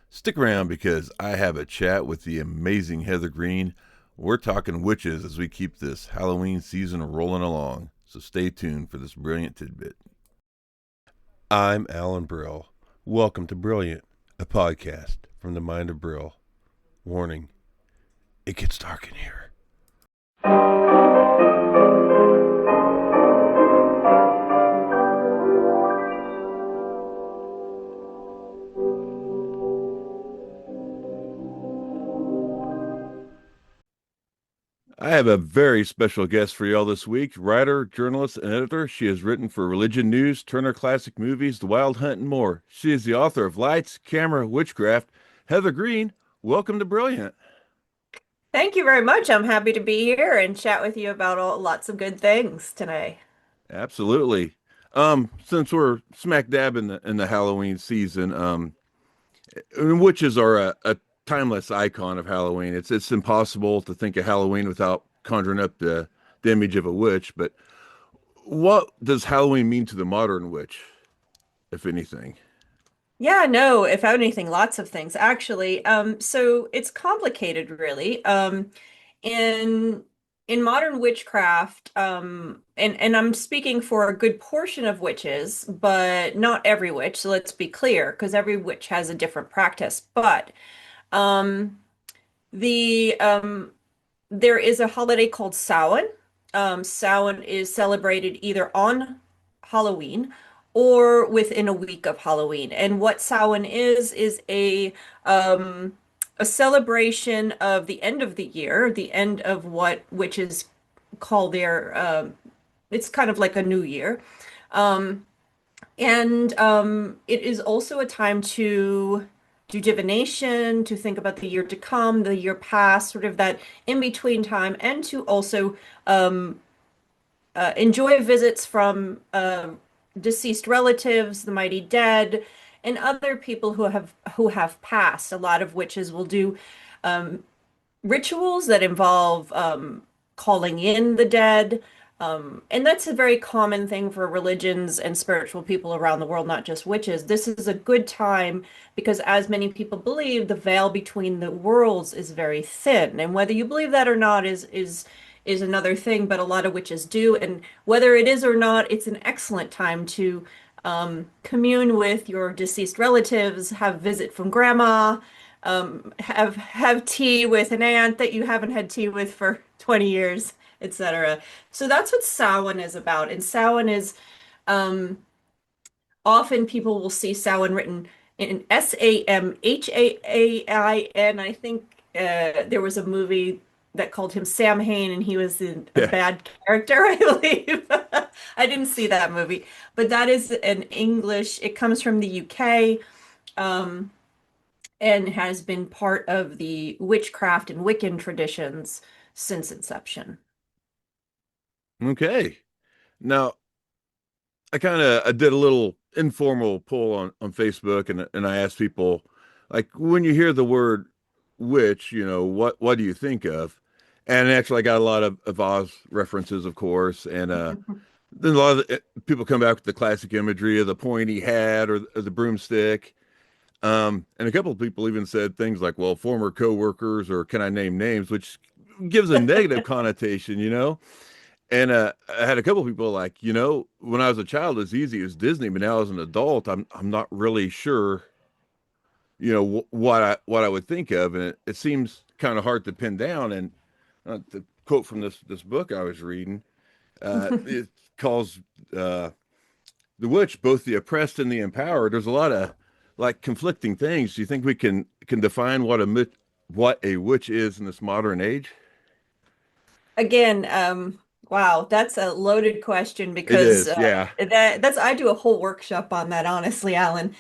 Stick around because I have a chat with the amazing Heather Greene. We're talking witches as we keep this Halloween season rolling along. So stay tuned for this brilliant tidbit. I'm Alan Brill. Welcome to Brilliant, a podcast from the mind of Brill. Warning, it gets dark in here. I have a very special guest for y'all this week. Writer, journalist, and editor. She has written for Religion News, Turner Classic Movies, The Wild Hunt, and more. She is the author of Lights, Camera, Witchcraft. Heather Greene, welcome to Brilliant. Thank you very much. I'm happy to be here and chat with you about lots of good things today. Absolutely. Since we're smack dab in the Halloween season, witches are a timeless icon of Halloween. It's impossible to think of Halloween without conjuring up the image of a witch. But what does Halloween mean to the modern witch, if anything? Yeah, no, if anything, lots of things actually. So it's complicated, really. In in modern witchcraft, and I'm speaking for a good portion of witches, but not every witch. So let's be clear, because every witch has a different practice. But um, the there is a holiday called Samhain. Samhain is celebrated either on Halloween or within a week of Halloween. And what Samhain is a celebration of the end of the year, the end of what witches call their it's kind of like a new year. Um, and it is also a time to do divination, to think about the year to come, the year past, sort of that in between time, and to also um, enjoy visits from deceased relatives, the mighty dead, and other people who have passed. A lot of witches will do um, rituals that involve calling in the dead. And that's a very common thing for religions and spiritual people around the world, not just witches. This is a good time because, as many people believe, the veil between the worlds is very thin. And whether you believe that or not is another thing, but a lot of witches do. And whether it is or not, it's an excellent time to commune with your deceased relatives, have visit from grandma, have tea with an aunt that you haven't had tea with for 20 years, etc. So that's what Samhain is about. And Samhain is um, often people will see Samhain written in Samhain. I think there was a movie that called him Sam Hain, and he was a Yeah. bad character, I believe. I didn't see that movie, but that is an English. It comes from the UK. Um, and has been part of the witchcraft and Wiccan traditions since inception. Okay. Now, I did a little informal poll on Facebook, and I asked people, like, when you hear the word witch, what do you think of? And actually I got a lot of Oz references, of course, and then a lot of people come back with the classic imagery of the pointy hat or the broomstick. And a couple of people even said things like, well, former coworkers, or can I name names, which gives a negative connotation. And I had a couple of people like, when I was a child, it's easy as Disney, but now as an adult, I'm not really sure, what I would think of, and it seems kind of hard to pin down. And the quote from this book I was reading, it calls the witch both the oppressed and the empowered. There's a lot of like conflicting things. Do you think we can define what a witch is in this modern age? Again, wow, that's a loaded question It because is, yeah. that's I do a whole workshop on that, honestly, Alan.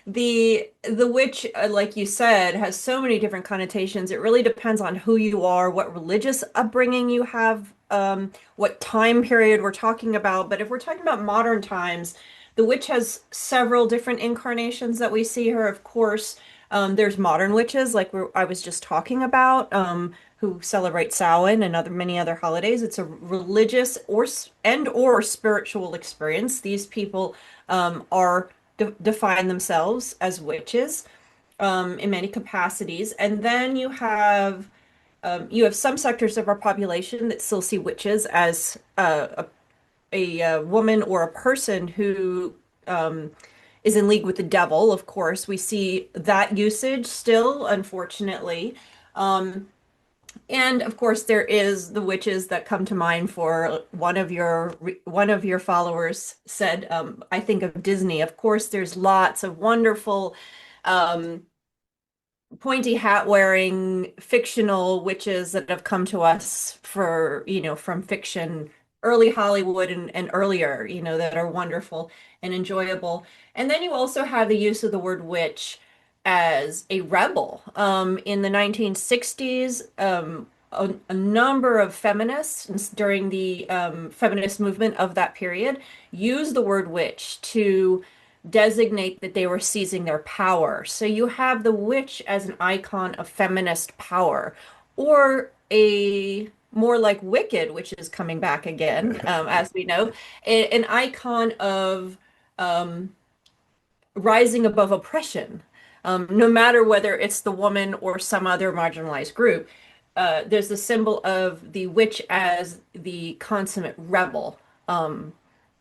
The witch, like you said, has so many different connotations. It really depends on who you are, what religious upbringing you have, what time period we're talking about. But if we're talking about modern times, the witch has several different incarnations that we see her. Of course, there's modern witches, like I was just talking about. Who celebrate Samhain and many other holidays. It's a religious or spiritual experience. These people are define themselves as witches. in many capacities. And then you have some sectors of our population that still see witches as a woman or a person who um, is in league with the devil. Of course, we see that usage still, unfortunately. Um, and of course, there is the witches that come to mind for one of your followers said, I think of Disney. Of course, there's lots of wonderful um, pointy hat wearing fictional witches that have come to us for, from fiction, early Hollywood and earlier, that are wonderful and enjoyable. And then you also have the use of the word witch as a rebel. In the 1960s, a number of feminists during the feminist movement of that period used the word witch to designate that they were seizing their power. So you have the witch as an icon of feminist power, or a more like Wicked, which is coming back again, as we know, an icon of um, rising above oppression, no matter whether it's the woman or some other marginalized group. There's the symbol of the witch as the consummate rebel,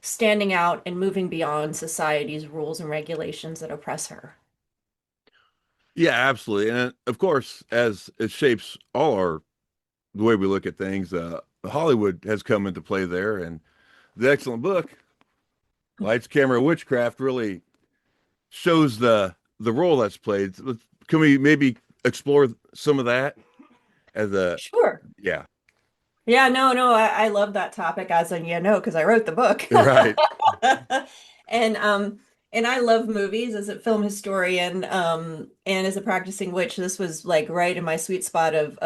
standing out and moving beyond society's rules and regulations that oppress her. Yeah, absolutely. And of course, as it shapes all our the way we look at things, Hollywood has come into play there, and the excellent book, Lights, Camera, Witchcraft, really shows the role that's played. Can we maybe explore some of that as a Sure. yeah, Yeah, no, I love that topic, as in, because I wrote the book. right. And and I love movies as a film historian, and as a practicing witch, this was like right in my sweet spot of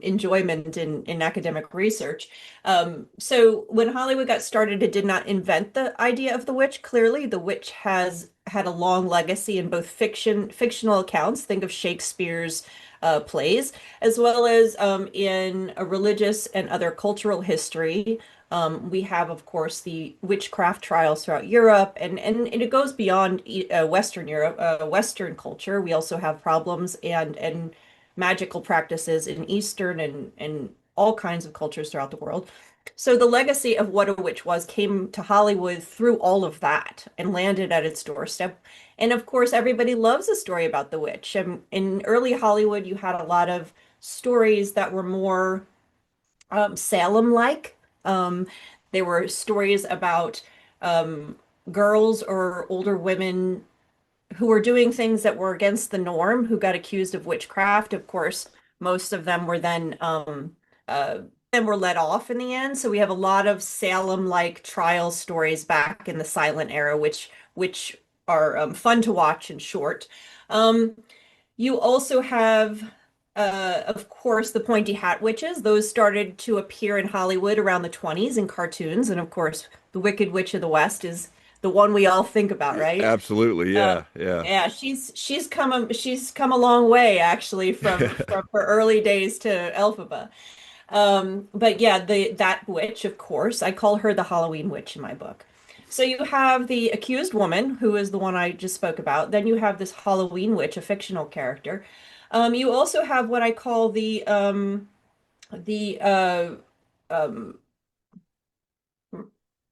enjoyment in academic research. So when Hollywood got started, it did not invent the idea of the witch. Clearly, the witch has had a long legacy in both fictional accounts. Think of Shakespeare's plays, as well as in a religious and other cultural history. We have, of course, the witchcraft trials throughout Europe, and it goes beyond Western Europe, Western culture. We also have problems and magical practices in Eastern and all kinds of cultures throughout the world. So the legacy of what a witch was came to Hollywood through all of that and landed at its doorstep. And of course, everybody loves a story about the witch. And in early Hollywood, you had a lot of stories that were more Salem-like. They were stories about um, girls or older women who were doing things that were against the norm, who got accused of witchcraft. Of course, most of them were then were let off in the end. So we have a lot of Salem-like trial stories back in the silent era, which are fun to watch and short. Um, you also have, of course, the pointy hat witches. Those started to appear in Hollywood around the 20s in cartoons. And of course, the Wicked Witch of the West is the one we all think about, right? Absolutely. Uh, Yeah, yeah. yeah, she's come a long way actually from her early days to Elphaba. But yeah, the that witch, of course, I call her the Halloween witch in my book. So you have the accused woman, who is the one I just spoke about. Then you have this Halloween witch, a fictional character. You also have what I call the um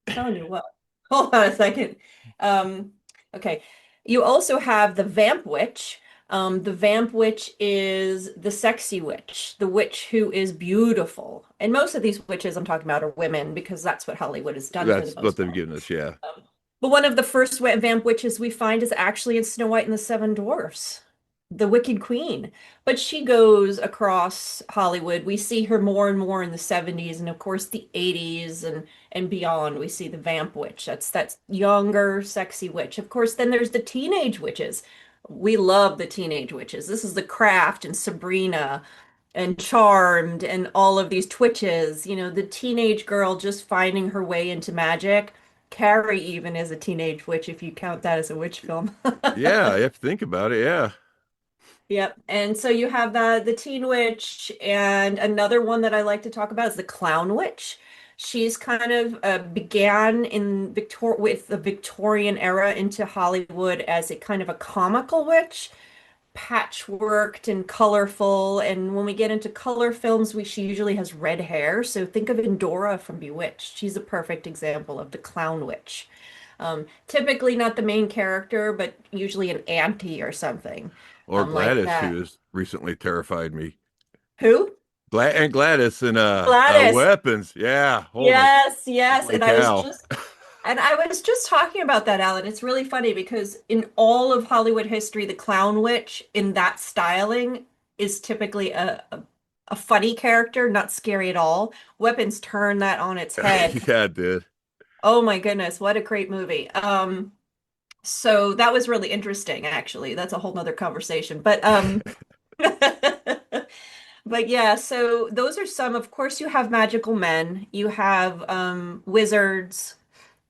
telling you what. Hold on a second. Um, okay. You also have the Vamp Witch. The Vamp Witch is the sexy witch, the witch who is beautiful. And most of these witches I'm talking about are women because that's what Hollywood has done for the That's what most they've part. given us. Yeah. But one of the first vamp witches we find is actually in Snow White and the Seven Dwarfs, the Wicked Queen. But she goes across Hollywood. We see her more and more in the 70s and of course the 80s and beyond. We see the vamp witch. That's younger, sexy witch. Of course, then there's the teenage witches. We love the teenage witches. This is the Craft and Sabrina and Charmed and all of these twitches, the teenage girl just finding her way into magic. Carrie even is a teenage witch if you count that as a witch film. Yeah, you have to think about it. Yeah. Yep. And so you have the teen witch, and another one that I like to talk about is the clown witch. She's kind of began in with the Victorian era into Hollywood as a kind of a comical witch. patchworked and colorful. And when we get into color films, she usually has red hair. So think of Endora from Bewitched. She's a perfect example of the clown witch. Typically not the main character, but usually an auntie or something Or like Gladys, that. who has recently terrified me. Who? And Gladys in Gladys. Weapons. Yeah. Yes, yes. Holy cow. And I was just talking about that, Alan. It's really funny because in all of Hollywood history, the clown witch in that styling is typically a funny character, not scary at all. Weapons turn that on its head. Yeah, it did. Oh my goodness, what a great movie. So that was really interesting, actually. That's a whole nother conversation. But yeah, so those are some. Of course, you have magical men, you have wizards.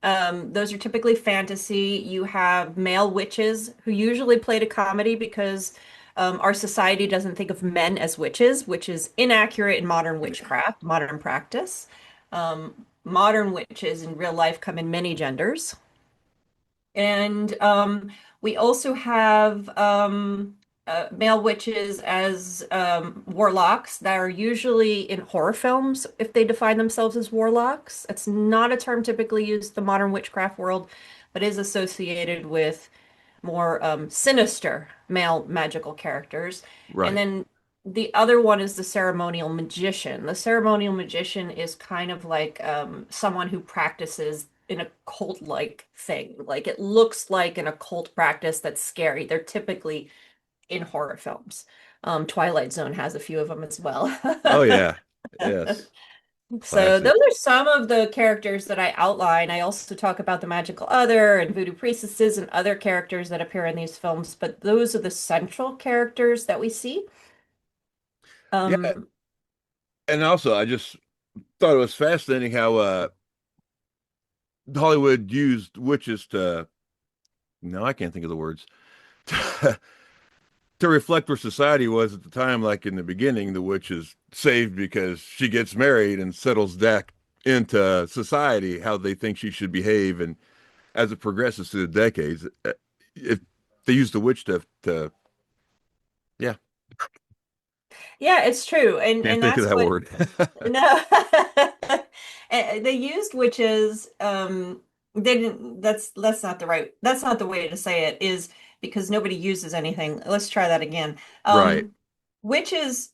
Those are typically fantasy. You have male witches who usually played a comedy because our society doesn't think of men as witches, which is inaccurate in modern witchcraft, modern practice. Modern witches in real life come in many genders. And we also have male witches as warlocks that are usually in horror films if they define themselves as warlocks. It's not a term typically used in the modern witchcraft world, but is associated with more sinister male magical characters. And Right. then the other one is the ceremonial magician. The ceremonial magician is kind of like someone who practices an occult-like thing. Like it looks like an occult practice that's scary. They're typically in horror films. Twilight Zone has a few of them as well. Oh yeah. Yes. So Classic. those are some of the characters that I outline. I also talk about the magical other and voodoo priestesses and other characters that appear in these films, but those are the central characters that we see. Yeah. Um, And also I just thought it was fascinating how Hollywood used witches to no, I can't think of the words. To reflect where society was at the time, like in the beginning, the witch is saved because she gets married and settles back into society, how they think she should behave. And as it progresses through the decades, it, they use the witch to yeah, yeah, it's true. can't And think of that's that what word. no. They used witches they didn't that's not the way to say it is because nobody uses anything. Let's try that again. Right. Witches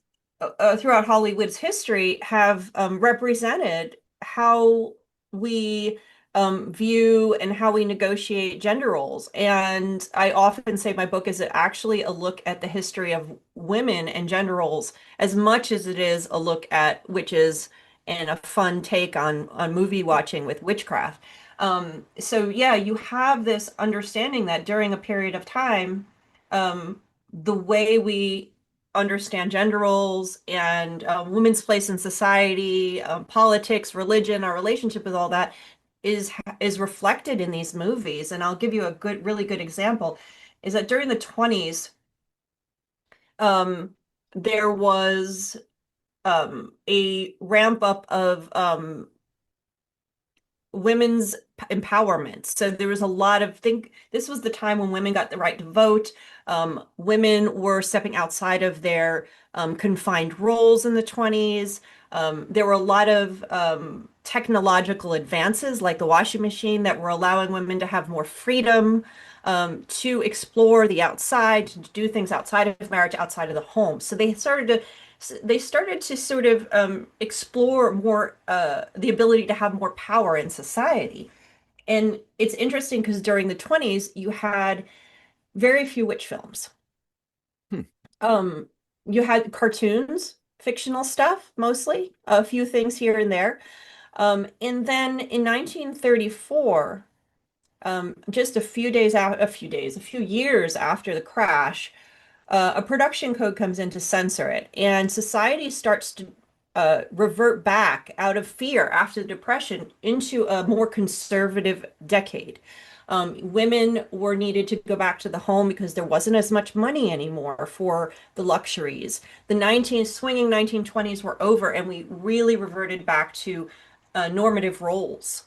throughout Hollywood's history have represented how we view and how we negotiate gender roles. And I often say my book is actually a look at the history of women and gender roles as much as it is a look at witches and a fun take on movie watching with witchcraft. So yeah, you have this understanding that during a period of time, the way we understand gender roles and women's place in society, politics, religion, our relationship with all that is reflected in these movies. And I'll give you a really good example, is that during the 20s, um, there was a ramp up of women's empowerment. So there was a lot of think this was the time when women got the right to vote. Women were stepping outside of their confined roles in the 20s. There were a lot of technological advances like the washing machine that were allowing women to have more freedom to explore the outside, to do things outside of marriage, outside of the home. So they started to sort of explore more the ability to have more power in society. And it's interesting because during the 20s, you had very few witch films. Hmm. Um, you had cartoons, fictional stuff, mostly, a few things here and there. And then in 1934, just a few years after the crash, a production code comes in to censor it, and society starts to revert back out of fear after the Depression into a more conservative decade. Women were needed to go back to the home because there wasn't as much money anymore for the luxuries. The 1920s were over, and we really reverted back to normative roles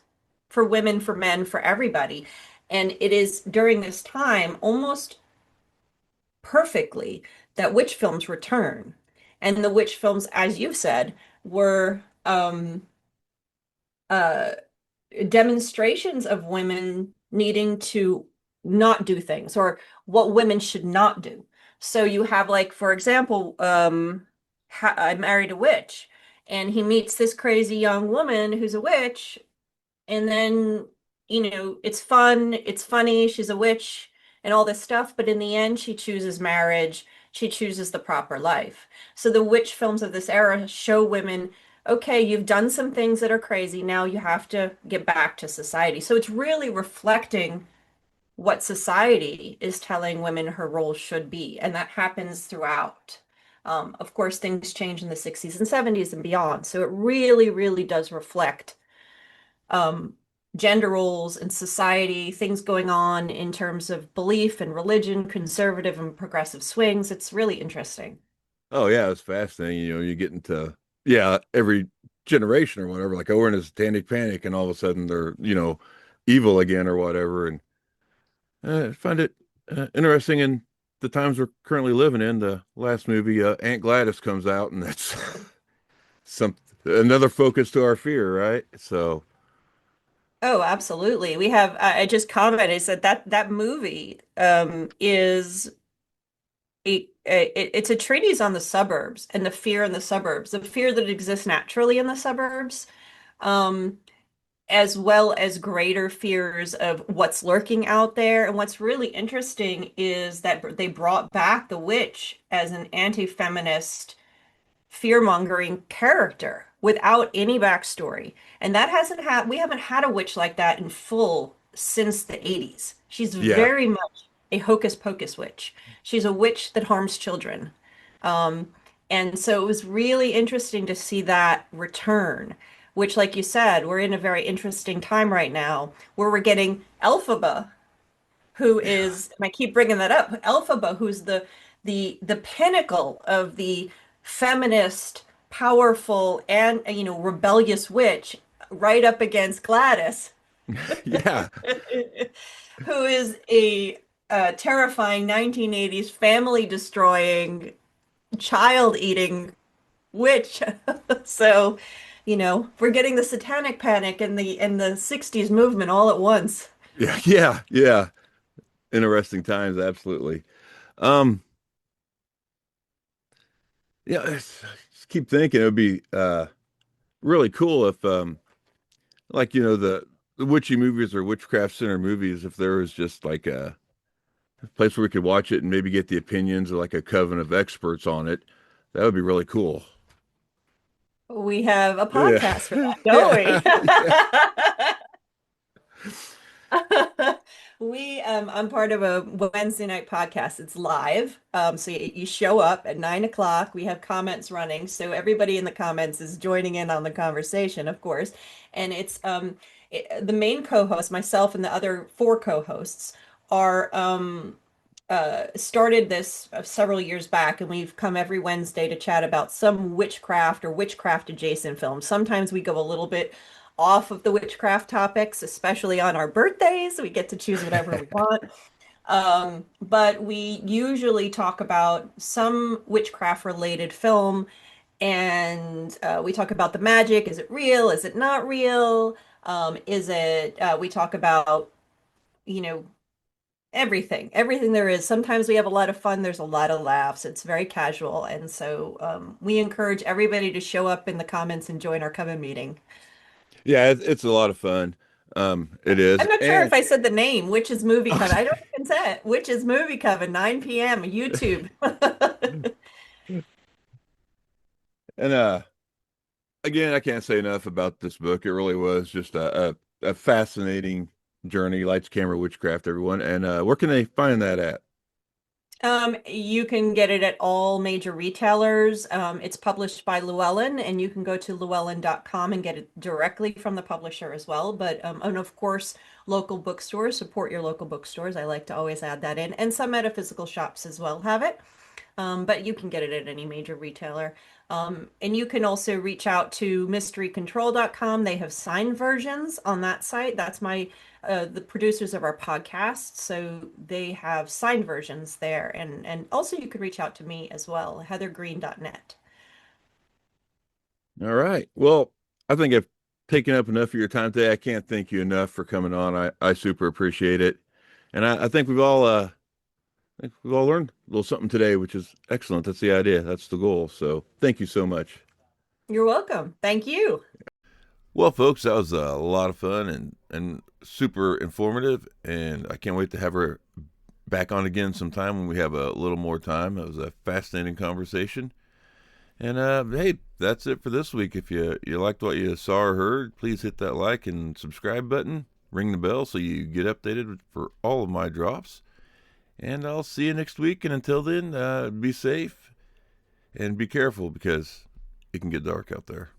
for women, for men, for everybody. And it is during this time, almost perfectly that witch films return. And the witch films, as you've said, were uh, demonstrations of women needing to not do things or what women should not do. So you have like, for example, I married a witch, and he meets this crazy young woman who's a witch, and then, it's fun, it's funny, she's a witch and all this stuff, but in the end, she chooses marriage, she chooses the proper life. So the witch films of this era show women, okay, you've done some things that are crazy, now you have to get back to society. So it's really reflecting what society is telling women her role should be, and that happens throughout. Of course, things change in the 60s and 70s and beyond, so it really, really does reflect um, gender roles in society, things going on in terms of belief and religion, conservative and progressive swings. It's really interesting. Oh yeah, it's fascinating. You get into yeah, every generation or whatever, like, oh, we're in a satanic panic, and all of a sudden they're, evil again or whatever. And I find it interesting in the times we're currently living in. The last movie, Aunt Gladys comes out, and that's some another focus to our fear, right? So Oh, absolutely. We have, I just commented, I said that movie is it's a treatise on the suburbs and the fear in the suburbs, the fear that exists naturally in the suburbs. Um, as well as greater fears of what's lurking out there. And what's really interesting is that they brought back the witch as an anti-feminist fear-mongering character without any backstory. And that hasn't had we haven't had a witch like that in full since the 80s. She's yeah, very much a hocus pocus witch. She's a witch that harms children. Um, and so it was really interesting to see that return, which, like you said, we're in a very interesting time right now where we're getting Elphaba, who yeah, is, and I keep bringing that up, Elphaba, who's the pinnacle of the feminist, powerful, and rebellious witch, right up against Gladys, yeah, who is a terrifying 1980s family destroying, child eating witch. So, we're getting the satanic panic and the 60s movement all at once. yeah, yeah, yeah. Interesting times, absolutely. Um, yeah, just keep thinking it would be really cool if like the witchy movies or witchcraft center movies, if there was just like a place where we could watch it and maybe get the opinions of like a coven of experts on it. That would be really cool. We have a Yeah. podcast for that, don't Yeah. we? Yeah. I'm part of a Wednesday night podcast. It's live. So you show up at 9 o'clock. We have comments running. So everybody in the comments is joining in on the conversation, of course. And the main co-host, myself and the other four co-hosts are started this several years back, and we've come every Wednesday to chat about some witchcraft or witchcraft adjacent films. Sometimes we go a little bit off of the witchcraft topics, especially on our birthdays. We get to choose whatever we want. But we usually talk about some witchcraft related film, and we talk about the magic. Is it real? Is it not real? We talk about, you know, everything there is. Sometimes we have a lot of fun. There's a lot of laughs. It's very casual. And so we encourage everybody to show up in the comments and join our coven meeting. Yeah, it's a lot of fun. It is. I'm not sure And if I said the name, Witch's Movie Coven. I don't even say it. Witch's Movie Coven, 9 p.m. YouTube. and again, I can't say enough about this book. It really was just a fascinating journey. Lights, camera, witchcraft, everyone. And where can they find that at? You can get it at all major retailers. It's published by Llewellyn, and you can go to llewellyn.com and get it directly from the publisher as well. But and of course, local bookstores, support your local bookstores. I like to always add that in, and some metaphysical shops as well have it. But you can get it at any major retailer. And you can also reach out to mysterycontrol.com. They have signed versions on that site. That's my the producers of our podcast, so they have signed versions there, and also you could reach out to me as well, heathergreen.net. All right. Well, I think I've taken up enough of your time today. I can't thank you enough for coming on. I super appreciate it. And I think I think we've all learned a little something today, which is excellent. That's the idea. That's the goal. So thank you so much. You're welcome. Thank you. Well, folks, that was a lot of fun and super informative. And I can't wait to have her back on again sometime when we have a little more time. It was a fascinating conversation. And hey, that's it for this week. If you liked what you saw or heard, please hit that like and subscribe button. Ring the bell so you get updated for all of my drops. And I'll see you next week. And until then, be safe and be careful because it can get dark out there.